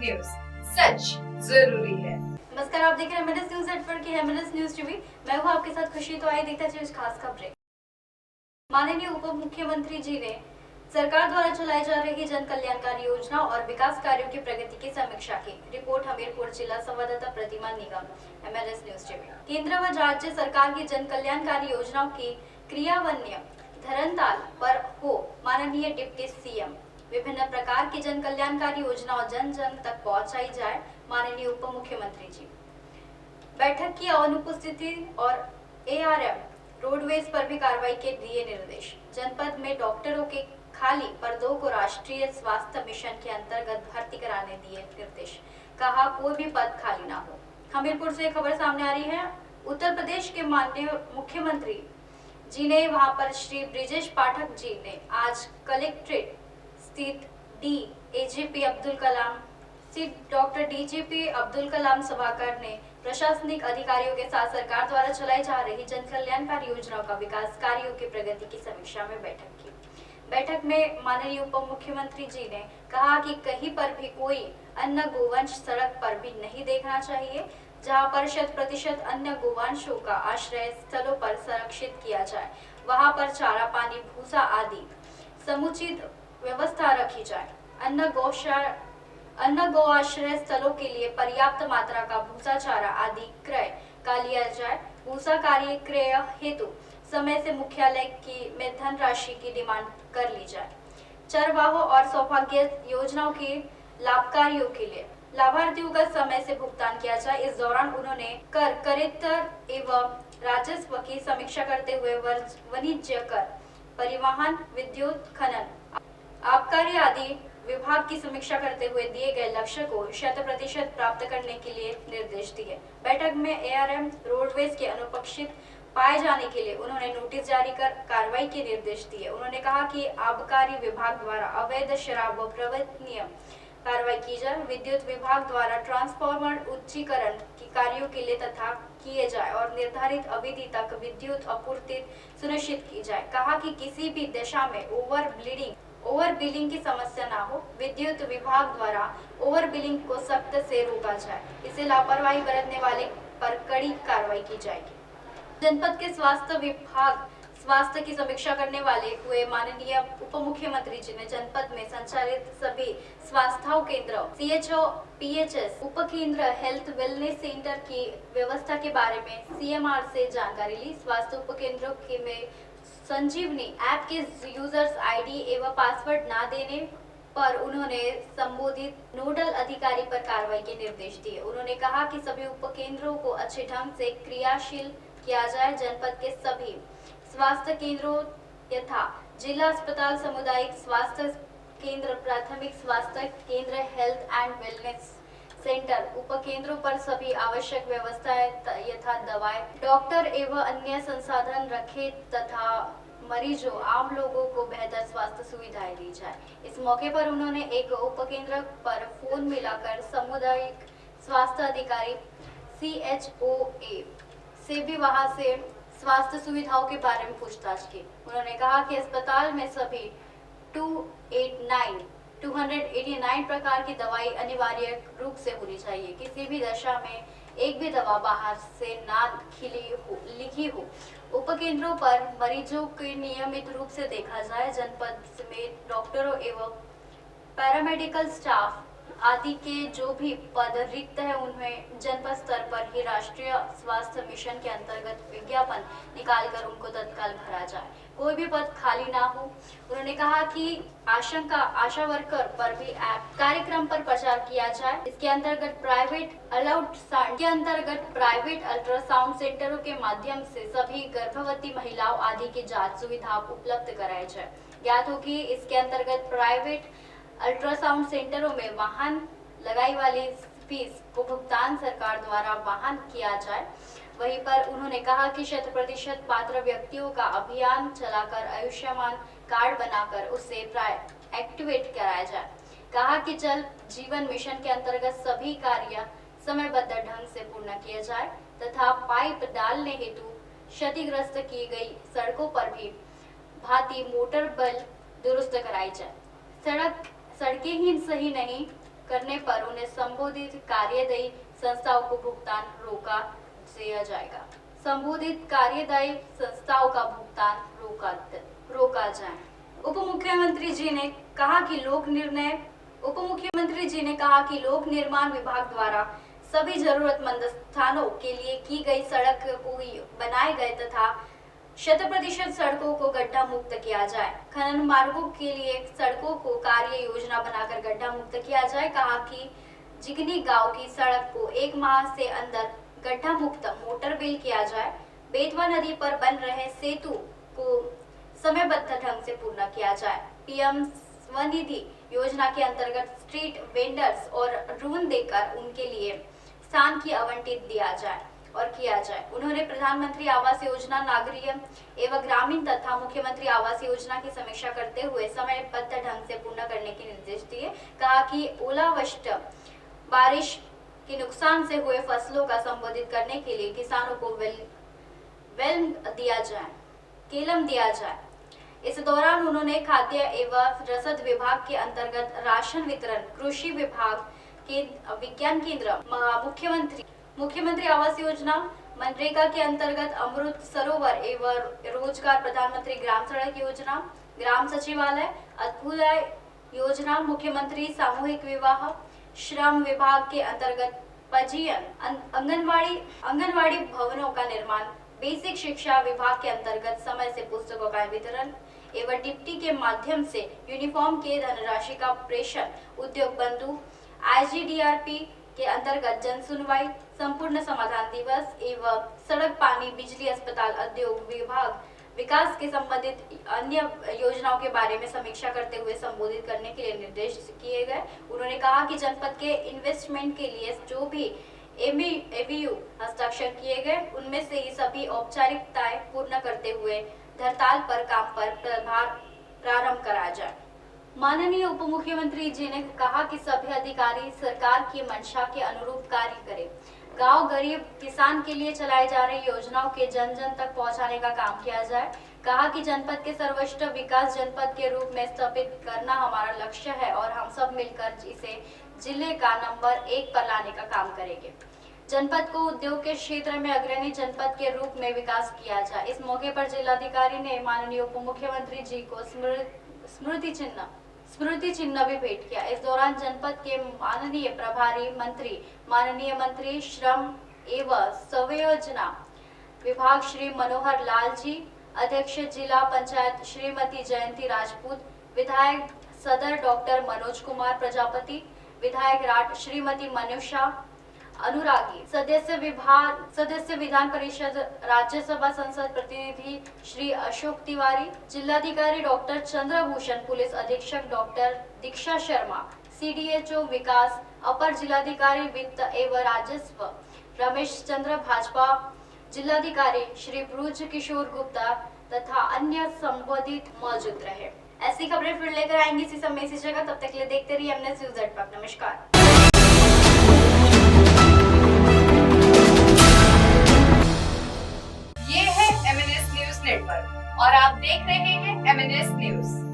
News, सच जरूरी है। नमस्कार, आप देख रहे हैं एमएनएस न्यूज नेटवर्क की एमएनएस न्यूज टीवी। मैं हूं आपके साथ खुशी। तो आइए देखते हैं खास खबरें। माननीय उप मुख्यमंत्री जी ने सरकार द्वारा चलाई जा रही जन कल्याणकारी योजना और विकास कार्यों की प्रगति की समीक्षा की। रिपोर्ट हमीरपुर जिला संवाददाता प्रतिमा निगम, एमएनएस न्यूज टीवी। केंद्र व राज्य सरकार की जन कल्याणकारी योजनाओं की क्रियान्वयन धरातल पर हो, माननीय डिप्टी सीएम। विभिन्न प्रकार की जन कल्याणकारी योजनाओं जन जन तक पहुंचाई जाए, माननीय उप मुख्यमंत्री जी। बैठक की अनुपस्थिति और एआरएम रोडवेज पर भी कार्रवाई के दिए निर्देश। जनपद में डॉक्टरों के खाली पदों को राष्ट्रीय स्वास्थ्य मिशन के अंतर्गत भर्ती कराने दिए निर्देश। कहा कोई भी पद खाली ना हो। हमीरपुर से खबर सामने आ रही है। उत्तर प्रदेश के माननीय मुख्यमंत्री जी ने वहां पर श्री ब्रिजेश पाठक जी ने आज कलेक्ट्रेट स्थित डीजीपी अब्दुल कलाम सभागार ने प्रशासनिक अधिकारियों के साथ सरकार द्वारा चलाई जा रही जन कल्याणकारी योजनाओं का विकास कार्यों की प्रगति की समीक्षा में बैठक की। बैठक में माननीय उप मुख्यमंत्री जी ने कहा कि कहीं पर भी कोई अन्य गोवंश सड़क पर भी नहीं देखना चाहिए, जहां पर 100% अन्य गोवंशों का आश्रय स्थलों पर संरक्षित किया जाए। वहां पर चारा, पानी, भूसा आदि समुचित व्यवस्था रखी जाए। अन्य गौ आश्रय स्थलों के लिए पर्याप्त मात्रा का भूसा, चारा आदि क्रय का लिया जाए। भूसा कार्य क्रय हेतु समय से मुख्यालय में धनराशि की डिमांड कर ली जाए। चरवाहों और सौभाग्य योजनाओं के लाभकारियों के लिए लाभार्थियों का समय से भुगतान किया जाए। इस दौरान उन्होंने करेत्तर एवं राजस्व की समीक्षा करते हुए वाणिज्य कर, परिवहन, विद्युत, खनन, आबकारी आदि विभाग की समीक्षा करते हुए दिए गए लक्ष्य को 100% प्राप्त करने के लिए निर्देश दिए। बैठक में एआरएम रोडवेज के अनुपस्थित पाए जाने के लिए उन्होंने नोटिस जारी कर कार्रवाई के निर्देश दिए। उन्होंने कहा कि आबकारी विभाग द्वारा अवैध शराब व प्रवर्तनीय कार्रवाई की जाए। विद्युत विभाग द्वारा ट्रांसफार्मर उच्चीकरण की कार्यों के लिए तथा किए जाए और निर्धारित अवधि तक विद्युत आपूर्ति सुनिश्चित की जाए। कहा कि किसी भी दशा में ओवर बिलिंग की समस्या ना हो। विद्युत विभाग द्वारा ओवर बिलिंग को सख्त से रोका जाए। इसे लापरवाही बरतने वाले पर कड़ी कार्रवाई की जाएगी। जनपद के स्वास्थ्य की समीक्षा करने वाले हुए माननीय उप मुख्यमंत्री जी ने जनपद में संचालित सभी स्वास्थ्य केंद्र, CHO, PHS, उप केंद्र, हेल्थ वेलनेस सेंटर की व्यवस्था के बारे में CMR से जानकारी ली। स्वास्थ्य उप केंद्रों में संजीवनी ऐप के यूजर्स आईडी एवं पासवर्ड ना देने पर उन्होंने संबोधित नोडल अधिकारी पर कार्रवाई के निर्देश दिए। उन्होंने कहा कि सभी उपकेंद्रों को अच्छे ढंग से क्रियाशील किया जाए। जनपद के सभी स्वास्थ्य केंद्रों यथा जिला अस्पताल, सामुदायिक स्वास्थ्य केंद्र, प्राथमिक स्वास्थ्य केंद्र, हेल्थ एंड वेलनेस सेंटर, उपकेंद्रों पर सभी आवश्यक व्यवस्थाएं यथा दवाएं, डॉक्टर एवं अन्य संसाधन रखे तथा मरीजों, आम लोगों को बेहतर स्वास्थ्य सुविधाएं दी जाए। इस मौके पर उन्होंने एक उपकेंद्र पर फोन मिलाकर सामुदायिक स्वास्थ्य अधिकारी CHOA से भी वहां से स्वास्थ्य सुविधाओं के बारे में पूछताछ की। उन्होंने कहा कि अस्पताल में सभी 289 प्रकार की दवाई अनिवार्य रूप से होनी चाहिए। किसी भी दशा में एक भी दवा बाहर से ना लिखी हो। उपकेंद्रों पर मरीजों के नियमित रूप से देखा जाए। जनपद में डॉक्टरों एवं पैरामेडिकल स्टाफ आदि के जो भी पद रिक्त है उन्हें जनपद स्तर पर ही राष्ट्रीय स्वास्थ्य मिशन के अंतर्गत विज्ञापन निकालकर उनको तत्काल भरा जाए। कोई भी पद खाली ना हो। उन्होंने कहा कि आशा वर्कर पर भी ऐप कार्यक्रम पर प्रचार किया जाए। इसके अंतर्गत प्राइवेट अल्ट्रासाउंड सेंटरों के माध्यम से सभी गर्भवती महिलाओं आदि की जांच सुविधा उपलब्ध कराई जाए। ज्ञात हो कि इसके अंतर्गत प्राइवेट अल्ट्रासाउंड सेंटरों में वाहन लगाई वाली फीस को भुगतान सरकार द्वारा वाहन किया जाए। वहीं पर उन्होंने कहा कि 100% पात्र व्यक्तियों का अभियान चलाकर आयुष्मान कार्ड बनाकर उसे एक्टिवेट कराया जाए। कहा कि जल जीवन मिशन के अंतर्गत सभी कार्य समयबद्ध ढंग से पूर्ण किया जाए तथा पाइप डालने हेतु क्षतिग्रस्त की गई सड़कों पर भी भांति मोटर बल दुरुस्त कराई जाए। सड़कें ही सही नहीं, करने पर उन्हें संबोधित कार्यदायी संस्थाओं को भुगतान रोका दिया जाएगा। संबोधित कार्यदायी संस्थाओं का भुगतान रोका जाए। उप मुख्यमंत्री जी ने कहा कि लोक निर्माण विभाग द्वारा सभी जरूरतमंद स्थानों के लिए की गई सड़क पुल बनाए गए तथा 100% सड़कों को गड्ढा मुक्त किया जाए। खनन मार्गों के लिए सड़कों को कार्य योजना बनाकर गड्ढा मुक्त किया जाए। कहा कि जिगनी गांव की सड़क को 1 माह से अंदर गड्ढा मुक्त मोटरवेल किया जाए। बेतवा नदी पर बन रहे सेतु को समयबद्ध ढंग से पूर्ण किया जाए। पीएम स्वनिधि योजना के अंतर्गत स्ट्रीट वेंडर्स और ऋण देकर उनके लिए स्थान की आवंटित किया जाए। उन्होंने प्रधानमंत्री आवास योजना नागरिक एवं ग्रामीण तथा मुख्यमंत्री आवास योजना की समीक्षा करते हुए समयबद्ध ढंग से पूर्ण करने के निर्देश दिए। कहा कि ओलावृष्टि बारिश के नुकसान से हुए फसलों का संबोधित करने के लिए किसानों को केलम दिया जाए। इस दौरान उन्होंने खाद्य एवं रसद विभाग के अंतर्गत राशन वितरण, कृषि विभाग के विज्ञान केंद्र, मुख्यमंत्री आवास योजना, मनरेगा के अंतर्गत अमृत सरोवर एवं रोजगार, प्रधानमंत्री ग्राम सड़क योजना, ग्राम सचिवालय, अत्युदय योजना, मुख्यमंत्री सामूहिक विवाह, श्रम विभाग के अंतर्गत पंजीयन, आंगनवाड़ी भवनों का निर्माण, बेसिक शिक्षा विभाग के अंतर्गत समय से पुस्तकों का वितरण एवं डिप्टी के माध्यम से यूनिफॉर्म के धनराशि का प्रेषण, उद्योग बंधु, IGDRP के अंतर्गत जन सुनवाई, संपूर्ण समाधान दिवस एवं सड़क, पानी, बिजली, अस्पताल, उद्योग विभाग विकास के संबंधित अन्य योजनाओं के बारे में समीक्षा करते हुए संबोधित करने के लिए निर्देश किए गए। उन्होंने कहा कि जनपद के इन्वेस्टमेंट के लिए जो भी एमओयू हस्ताक्षर किए गए उनमें से ये सभी औपचारिकताएं पूर्ण करते हुए धरताल पर काम पर प्रारंभ कराया जाए। माननीय उप मुख्यमंत्री जी ने कहा कि सभी अधिकारी सरकार की मंशा के अनुरूप कार्य करें। गांव गरीब किसान के लिए चलाई जा रही योजनाओं के जन जन तक पहुंचाने का काम किया जाए। कहा कि जनपद के सर्वोत्कृष्ट विकास जनपद के रूप में स्थापित करना हमारा लक्ष्य है और हम सब मिलकर इसे जिले का नंबर 1 पर लाने का काम करेंगे। जनपद को उद्योग के क्षेत्र में अग्रणी जनपद के रूप में विकास किया जाए। इस मौके पर जिलाधिकारी ने माननीय उप मुख्यमंत्री जी को स्मृति चिन्ह भी भेंट किया। इस दौरान जनपद के माननीय प्रभारी मंत्री, माननीय मंत्री श्रम एवं संयोजना विभाग श्री मनोहर लाल जी, अध्यक्ष जिला पंचायत श्रीमती जयंती राजपूत, विधायक सदर डॉक्टर मनोज कुमार प्रजापति, विधायक राट श्रीमती मनुषा अनुरागी, सदस्य विधान परिषद राज्यसभा संसद प्रतिनिधि श्री अशोक तिवारी, जिलाधिकारी डॉक्टर चंद्रभूषण, पुलिस अधीक्षक डॉक्टर दीक्षा शर्मा, CDHO विकास, अपर जिलाधिकारी वित्त एवं राजस्व रमेश चंद्र भाजपा, जिलाधिकारी श्री ब्रुज किशोर गुप्ता तथा अन्य संबोधित मौजूद रहे। ऐसी खबरें फिर लेकर आएंगे इसी समय इसी जगह। तब तक के लिए देखते रहिए MNS न्यूज़ नेटवर्क। नमस्कार। ये है MNS न्यूज़ नेटवर्क और आप देख रहे हैं MNS न्यूज़।